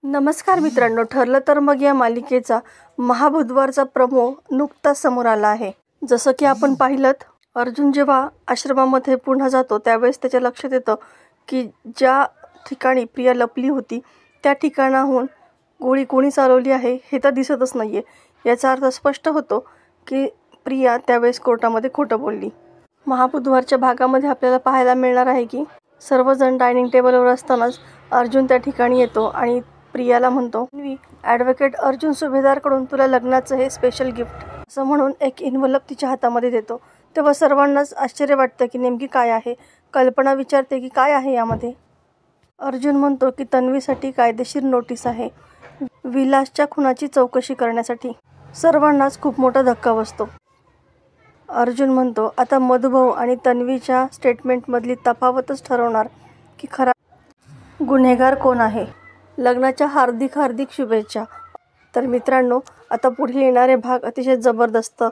नमस्कार मित्रांनो, ठरलं तर मग या मालिकेचा महाबुधवारचा प्रोमो नुकताच समोर आला आहे। जसं की आपण पाहिलं, अर्जुन जेव्हा आश्रमामध्ये पुन्हा जातो त्यावेळेस त्याच्या लक्षात येतं की ज्या ठिकाणी प्रिया लपली होती त्या ठिकाणाहून गोळी कोणी चालवली आहे हे तर दिसतच नाहीये। याचा अर्थ स्पष्ट होतो की प्रिया त्यावेळेस कोर्टामध्ये खोटं बोलली। महाबुधवारच्या भागामध्ये आपल्याला पाहायला मिळणार आहे की सर्वजण डायनिंग टेबलवर असतानाच अर्जुन त्या ठिकाणी येतो आणि प्रियाला म्हणतो, ॲडव्होकेट अर्जुन सुभेदारकडून तुला लग्नाचं हे स्पेशल गिफ्ट असं म्हणून एक इन्व्हलप तिच्या हातामध्ये देतो। तेव्हा सर्वांनाच आश्चर्य वाटतं की नेमकी काय आहे। कल्पना विचारते की काय आहे यामध्ये। अर्जुन म्हणतो की तन्वीसाठी कायदेशीर नोटीस आहे, विलासच्या खुनाची चौकशी करण्यासाठी। सर्वांनाच खूप मोठा धक्का बसतो। अर्जुन म्हणतो, आता मधुभाऊ आणि तन्वीच्या स्टेटमेंटमधली तफावतच ठरवणार की खरा गुन्हेगार कोण आहे। लग्नाच्या हार्दिक शुभेच्छा। तर मित्रांनो, आता पुढे येणारे भाग अतिशय जबरदस्त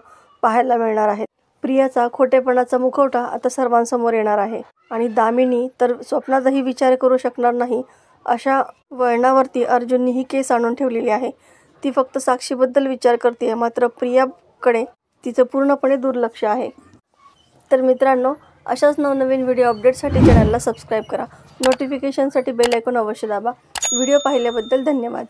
पाहायला मिळणार आहेत। प्रियाचा खोटेपणाचा मुखवटा आता सर्वांसमोर येणार आहे आणि दामिनी तर स्वप्नातही विचार करू शकणार नाही अशा वळणावरती अर्जुननी ही केस आणून ठेवलेली आहे। ती फक्त साक्षीबद्दल विचार करते, मात्र प्रियाकडे तिचं पूर्णपणे दुर्लक्ष आहे। तर मित्रांनो, अशाच नवनवीन व्हिडिओ अपडेटसाठी चॅनलला सबस्क्राईब करा, नोटिफिकेशनसाठी बेल आयकॉन अवश्य दाबा। व्हिडिओ पाहिल्याबद्दल धन्यवाद।